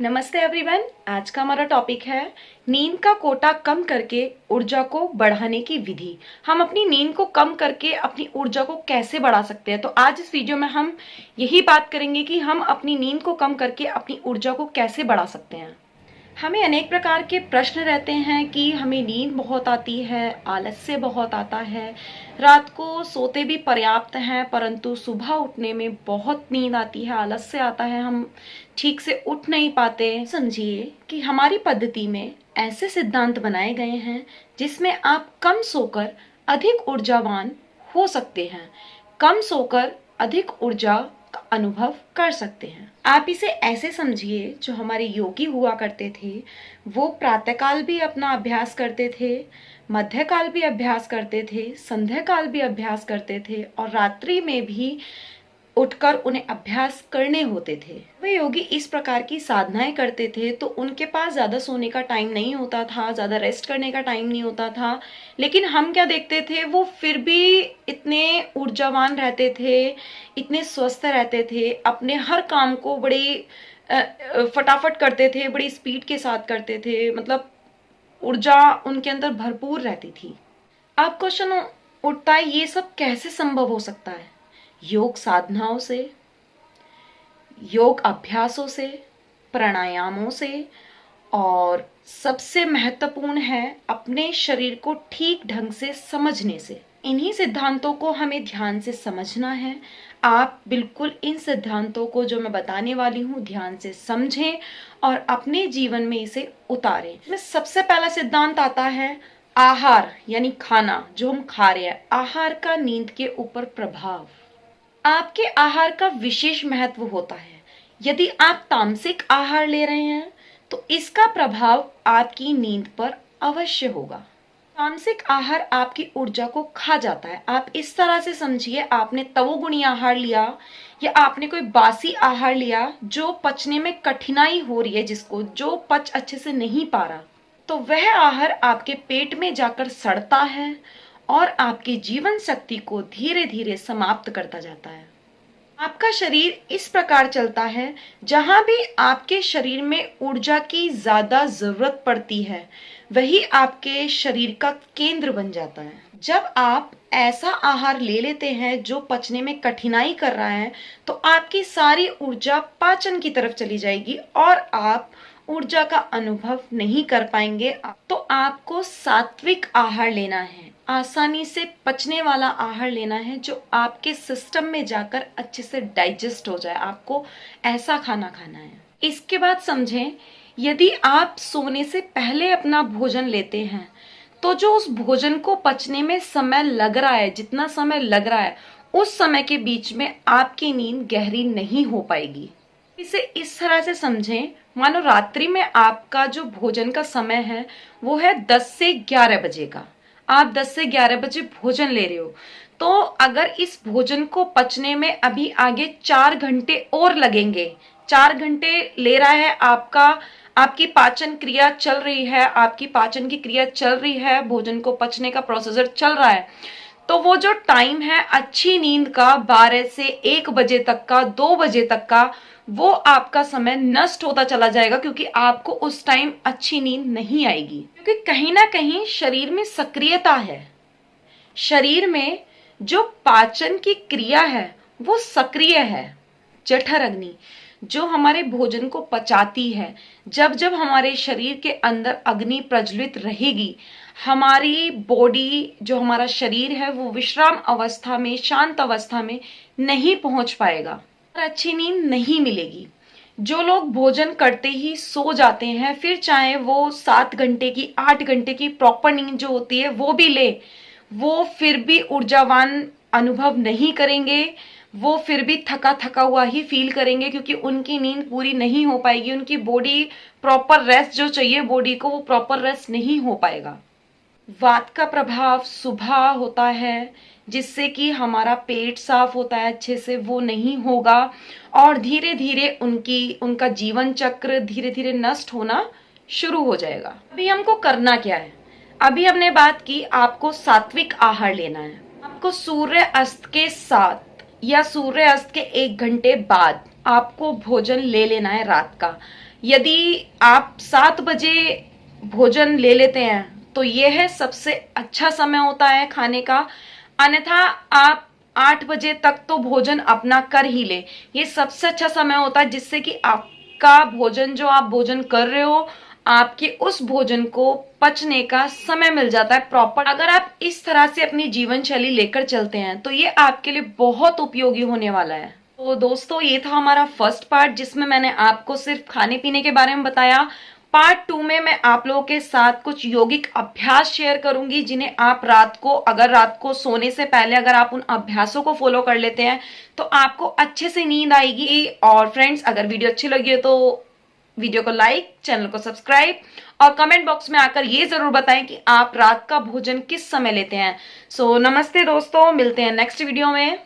नमस्ते एवरीवन। आज का हमारा टॉपिक है नींद का कोटा कम करके ऊर्जा को बढ़ाने की विधि। हम अपनी नींद को कम करके अपनी ऊर्जा को कैसे बढ़ा सकते हैं। तो आज इस वीडियो में हम यही बात करेंगे कि हम अपनी नींद को कम करके अपनी ऊर्जा को कैसे बढ़ा सकते हैं। हमें अनेक प्रकार के प्रश्न रहते हैं कि हमें नींद बहुत आती है, आलस्य बहुत आता है, रात को सोते भी पर्याप्त हैं परंतु सुबह उठने में बहुत नींद आती है, आलस्य आता है, हम ठीक से उठ नहीं पाते। समझिए कि हमारी पद्धति में ऐसे सिद्धांत बनाए गए हैं जिसमें आप कम सोकर अधिक ऊर्जावान हो सकते हैं, कम सोकर अधिक ऊर्जा का अनुभव कर सकते हैं। आप इसे ऐसे समझिए, जो हमारे योगी हुआ करते थे वो प्रातःकाल भी अपना अभ्यास करते थे, मध्यकाल भी अभ्यास करते थे, संध्या काल भी अभ्यास करते थे और रात्रि में भी उठकर उन्हें अभ्यास करने होते थे। वे योगी इस प्रकार की साधनाएं करते थे तो उनके पास ज्यादा सोने का टाइम नहीं होता था, ज्यादा रेस्ट करने का टाइम नहीं होता था, लेकिन हम क्या देखते थे, वो फिर भी इतने ऊर्जावान रहते थे, इतने स्वस्थ रहते थे, अपने हर काम को बड़ी फटाफट करते थे, बड़ी स्पीड के साथ करते थे, मतलब ऊर्जा उनके अंदर भरपूर रहती थी। अब क्वेश्चन उठता है, ये सब कैसे संभव हो सकता है? योग साधनाओं से, योग अभ्यासों से, प्राणायामों से, और सबसे महत्वपूर्ण है अपने शरीर को ठीक ढंग से समझने से। इन्हीं सिद्धांतों को हमें ध्यान से समझना है। आप बिल्कुल इन सिद्धांतों को जो मैं बताने वाली हूँ ध्यान से समझें और अपने जीवन में इसे उतारें। इसमें सबसे पहला सिद्धांत आता है आहार, यानी खाना जो हम खा रहे हैं, आहार का नींद के ऊपर प्रभाव। आपके आहार का विशेष महत्व होता है। यदि आप तामसिक आहार ले रहे हैं तो इसका प्रभाव आपकी नींद पर अवश्य होगा। तामसिक आहार आपकी ऊर्जा को खा जाता है। आप इस तरह से समझिए, आपने तवोगुणी आहार लिया या आपने कोई बासी आहार लिया जो पचने में कठिनाई हो रही है, जिसको जो पच अच्छे से नहीं पा रहा, तो वह आहार आपके पेट में जाकर सड़ता है और आपकी जीवन शक्ति को धीरे धीरे समाप्त करता जाता है। आपका शरीर इस प्रकार चलता है, जहां भी आपके शरीर में ऊर्जा की ज्यादा जरूरत पड़ती है वही आपके शरीर का केंद्र बन जाता है। जब आप ऐसा आहार ले लेते हैं जो पचने में कठिनाई कर रहा है तो आपकी सारी ऊर्जा पाचन की तरफ चली जाएगी और आप ऊर्जा का अनुभव नहीं कर पाएंगे। तो आपको सात्विक आहार लेना है, आसानी से पचने वाला आहार लेना है जो आपके सिस्टम में जाकर अच्छे से डाइजेस्ट हो जाए। आपको ऐसा खाना खाना है। इसके बाद समझें, यदि आप सोने से पहले अपना भोजन लेते हैं तो जो उस भोजन को पचने में समय लग रहा है, जितना समय लग रहा है उस समय के बीच में आपकी नींद गहरी नहीं हो पाएगी। इसे इस तरह से समझें, मानो रात्रि में आपका जो भोजन का समय है वो है 10 से 11 बजे का। आप 10 से 11 बजे भोजन ले रहे हो तो अगर इस भोजन को पचने में अभी आगे 4 घंटे और लगेंगे, 4 घंटे ले रहा है आपकी पाचन क्रिया चल रही है, आपकी पाचन की क्रिया चल रही है, भोजन को पचने का प्रोसेसर चल रहा है, तो वो जो टाइम है अच्छी नींद का 12 से 1 बजे तक का, 2 बजे तक का, वो आपका समय नष्ट होता चला जाएगा क्योंकि आपको उस टाइम अच्छी नींद नहीं आएगी। क्योंकि कहीं ना कहीं शरीर में सक्रियता है, शरीर में जो पाचन की क्रिया है वो सक्रिय है। जठर अग्नि जो हमारे भोजन को पचाती है, जब जब हमारे शरीर के अंदर अग्नि प्रज्वलित रहेगी, हमारी बॉडी, जो हमारा शरीर है वो विश्राम अवस्था में, शांत अवस्था में नहीं पहुंच पाएगा और अच्छी नींद नहीं मिलेगी। जो लोग भोजन करते ही सो जाते हैं, फिर चाहे वो 7 घंटे की, 8 घंटे की प्रॉपर नींद जो होती है वो भी ले, वो फिर भी ऊर्जावान अनुभव नहीं करेंगे, वो फिर भी थका थका हुआ ही फील करेंगे क्योंकि उनकी नींद पूरी नहीं हो पाएगी। उनकी बॉडी प्रॉपर रेस्ट जो चाहिए बॉडी को, वो प्रॉपर रेस्ट नहीं हो पाएगा। वात का प्रभाव सुबह होता है जिससे कि हमारा पेट साफ होता है अच्छे से, वो नहीं होगा और धीरे धीरे उनका जीवन चक्र धीरे धीरे नष्ट होना शुरू हो जाएगा। अभी हमको करना क्या है? अभी हमने बात की आपको सात्विक आहार लेना है। आपको सूर्य अस्त के साथ या सूर्य अस्त के 1 घंटे बाद आपको भोजन ले लेना है रात का। यदि आप 7 बजे भोजन ले लेते हैं तो यह है सबसे अच्छा समय होता है खाने का। अन्यथा आप 8 बजे तक तो भोजन अपना कर ही ले, ये सबसे अच्छा समय होता है, जिससे कि आपका भोजन जो आप भोजन कर रहे हो, आपके उस भोजन को पचने का समय मिल जाता है प्रॉपर। अगर आप इस तरह से अपनी जीवन शैली लेकर चलते हैं तो ये आपके लिए बहुत उपयोगी होने वाला है। तो दोस्तों, ये था हमारा फर्स्ट पार्ट जिसमें मैंने आपको सिर्फ खाने पीने के बारे में बताया। पार्ट 2 में मैं आप लोगों के साथ कुछ यौगिक अभ्यास शेयर करूंगी, जिन्हें आप अगर रात को सोने से पहले अगर आप उन अभ्यासों को फॉलो कर लेते हैं तो आपको अच्छे से नींद आएगी। और फ्रेंड्स, अगर वीडियो अच्छी लगी हो तो वीडियो को लाइक, चैनल को सब्सक्राइब और कमेंट बॉक्स में आकर ये जरूर बताएं कि आप रात का भोजन किस समय लेते हैं। नमस्ते दोस्तों, मिलते हैं नेक्स्ट वीडियो में।